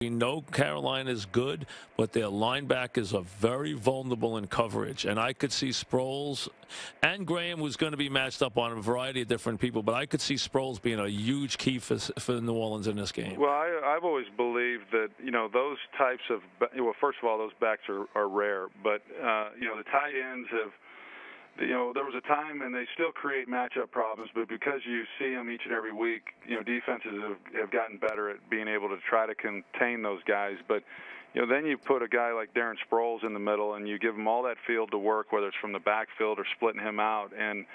We know Carolina is good, but their linebackers are very vulnerable in coverage. And I could see Sproles and Graham was going to be matched up on a variety of different people, but I could see Sproles being a huge key for New Orleans in this game. Well, I've always believed that, those types of, first of all, those backs are rare, but, the tight ends have, there was a time, and they still create matchup problems, but because you see them each and every week, defenses have gotten better at being able to try to contain those guys. But, then you put a guy like Darren Sproles in the middle, and you give him all that field to work, whether it's from the backfield or splitting him out. And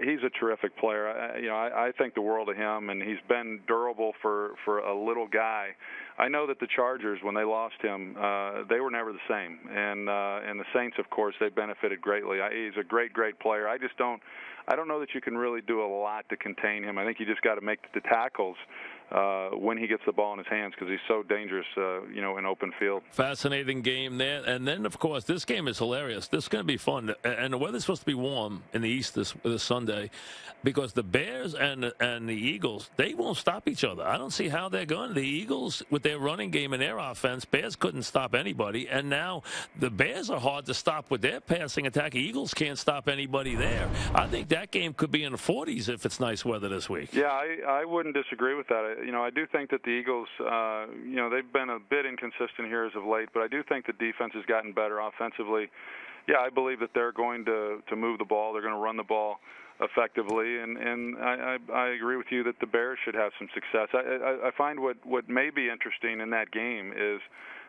he's a terrific player. I think the world of him, and he's been durable for a little guy. I know that the Chargers, when they lost him, they were never the same. And the Saints, of course, they benefited greatly. He's a great, great player. I don't know that you can really do a lot to contain him. I think you just got to make the tackles when he gets the ball in his hands, because he's so dangerous, in open field. Fascinating game there. And then, of course, this game is hilarious. This is going to be fun. And the weather's supposed to be warm in the East this Sunday, because the Bears and the Eagles, they won't stop each other. I don't see how they're going. The Eagles, with their running game and their offense, Bears couldn't stop anybody. And now the Bears are hard to stop with their passing attack. Eagles can't stop anybody there. I think that game could be in the 40s if it's nice weather this week. Yeah, I wouldn't disagree with that. I do think that the Eagles, they've been a bit inconsistent here as of late, but I do think the defense has gotten better offensively. Yeah, I believe that they're going to move the ball. They're going to run the ball effectively, and I agree with you that the Bears should have some success. I find what may be interesting in that game is,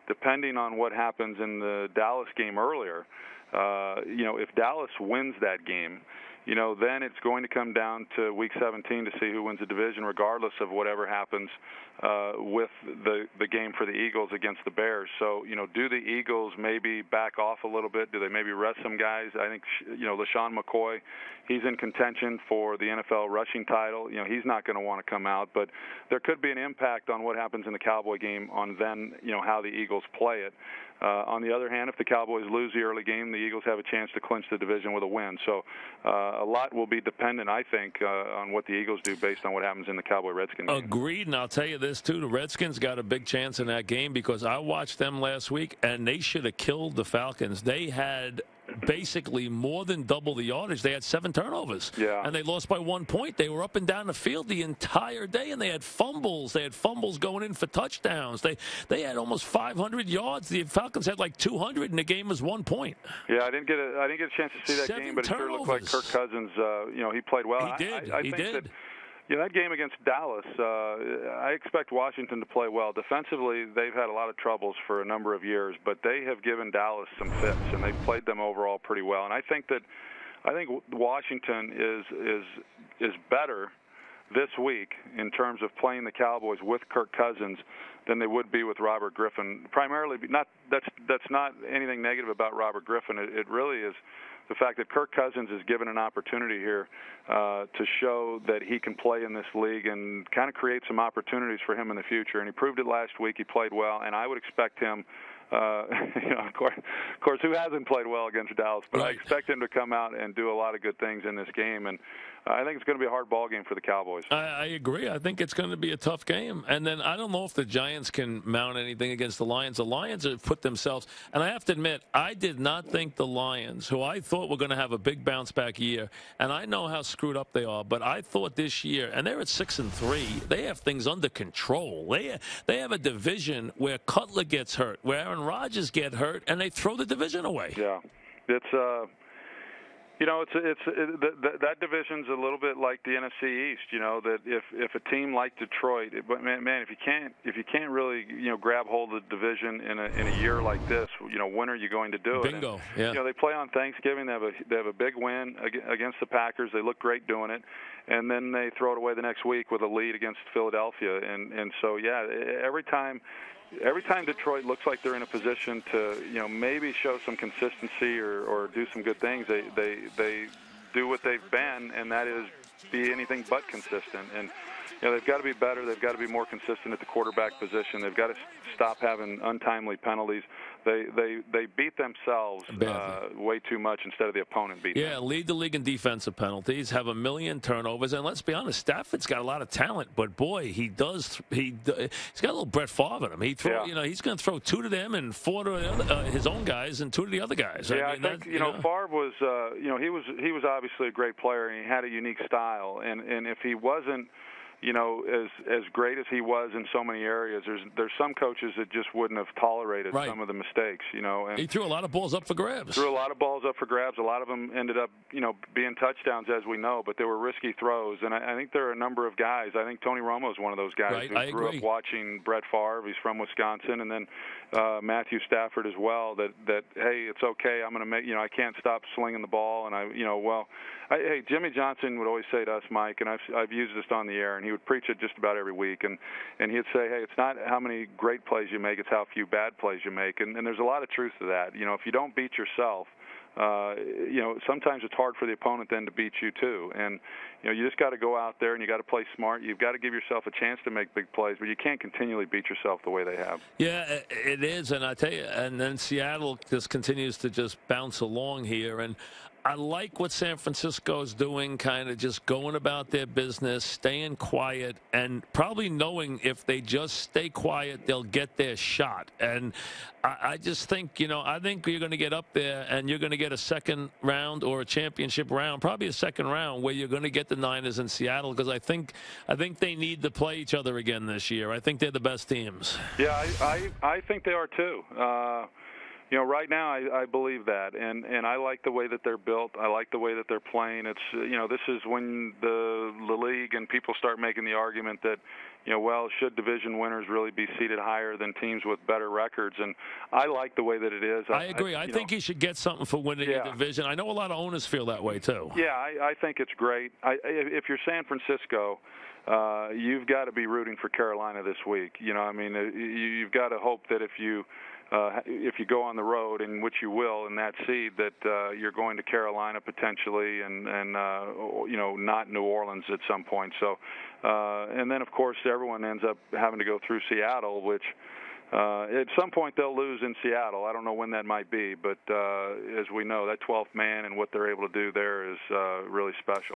depending on what happens in the Dallas game earlier, if Dallas wins that game, then it's going to come down to Week 17 to see who wins the division, regardless of whatever happens with the game for the Eagles against the Bears. So, do the Eagles maybe back off a little bit? Do they maybe rest some guys? I think, LaShawn McCoy, he's in contention for the NFL rushing title. He's not going to want to come out, but there could be an impact on what happens in the Cowboy game on then, how the Eagles play it. On the other hand, if the Cowboys lose the early game, the Eagles have a chance to clinch the division with a win. So a lot will be dependent, I think, on what the Eagles do based on what happens in the Cowboy-Redskins game. Agreed, and I'll tell you this, too. The Redskins got a big chance in that game, because I watched them last week, and they should have killed the Falcons. They had basically more than double the yardage. They had 7 turnovers. Yeah. And they lost by 1 point. They were up and down the field the entire day, and they had fumbles. They had fumbles going in for touchdowns. They had almost 500 yards. The Falcons had like 200, and the game was 1 point. Yeah, I didn't get a chance to see that 7 game, but turnovers. It sure looked like Kirk Cousins, he played well. He did. I think that game against Dallas, I expect Washington to play well. Defensively, they've had a lot of troubles for a number of years, but they have given Dallas some fits, and they've played them overall pretty well. And I think Washington is better this week in terms of playing the Cowboys with Kirk Cousins than they would be with Robert Griffin. Primarily, that's not anything negative about Robert Griffin. It really is the fact that Kirk Cousins is given an opportunity here to show that he can play in this league and kind of create some opportunities for him in the future. And he proved it last week. He played well, and I would expect him, of course, who hasn't played well against Dallas? But right. I expect him to come out and do a lot of good things in this game. And I think it's going to be a hard ball game for the Cowboys. I agree. I think it's going to be a tough game. And then I don't know if the Giants can mount anything against the Lions. The Lions have put themselves, and I have to admit, I did not think the Lions, who I thought were going to have a big bounce-back year, and I know how screwed up they are, but I thought this year, and they're at 6-3, they have things under control. They have a division where Cutler gets hurt, where Aaron Rodgers get hurt, and they throw the division away. Yeah. It's that division's a little bit like the NFC East. That if a team like Detroit, but man, if you can't really grab hold of the division in a year like this, when are you going to do it? Bingo. And, they play on Thanksgiving. They have a big win against the Packers. They look great doing it, and then they throw it away the next week with a lead against Philadelphia. And so yeah, every time Detroit looks like they're in a position to, maybe show some consistency or do some good things, they do what they've been, and that is be anything but consistent. And they've got to be better. They've got to be more consistent at the quarterback position. They've got to stop having untimely penalties. They beat themselves way too much instead of the opponent beating them. Lead the league in defensive penalties, have 1 million turnovers, and let's be honest, Stafford's got a lot of talent, but boy, he's got a little Brett Favre in him. He's going to throw 2 to them and 4 to his own guys and 2 to the other guys. Yeah, I think Favre was he was obviously a great player and he had a unique style, and if he wasn't as great as he was in so many areas, there's some coaches that just wouldn't have tolerated some of the mistakes, and he threw a lot of balls up for grabs. A lot of them ended up, being touchdowns, as we know, but they were risky throws. And I think there are a number of guys. I think Tony Romo is one of those guys who grew up watching Brett Favre. He's from Wisconsin, and then Matthew Stafford as well. That hey, it's okay. I'm going to make I can't stop slinging the ball, and hey, Jimmy Johnson would always say to us, Mike, and I've used this on the air, and he would preach it just about every week, and he'd say, hey, it's not how many great plays you make, it's how few bad plays you make, and there's a lot of truth to that. If you don't beat yourself, sometimes it's hard for the opponent then to beat you too, and you just got to go out there and you got to play smart. You've got to give yourself a chance to make big plays, but you can't continually beat yourself the way they have. Yeah, it is, and I tell you, and then Seattle just continues to just bounce along here, and I like what San Francisco is doing, kind of just going about their business, staying quiet, and probably knowing if they just stay quiet, they'll get their shot. And I just think, I think you're going to get up there and you're going to get a second round or a championship round, probably a second round where you're going to get the Niners in Seattle, because I think they need to play each other again this year. I think they're the best teams. Yeah, I think they are too. Right now I believe that, and I like the way that they're built. I like the way that they're playing. It's this is when the league and people start making the argument that should division winners really be seated higher than teams with better records? And I like the way that it is. I agree. I think he should get something for winning a division. I know a lot of owners feel that way too. Yeah, I think it's great. If you're San Francisco, you've got to be rooting for Carolina this week. You've got to hope that if you go on the road, in which you will in that seed, that you're going to Carolina potentially, and not New Orleans at some point. So, and then of course everyone ends up having to go through Seattle, which at some point they'll lose in Seattle. I don't know when that might be, but as we know, that 12th man and what they're able to do there is really special.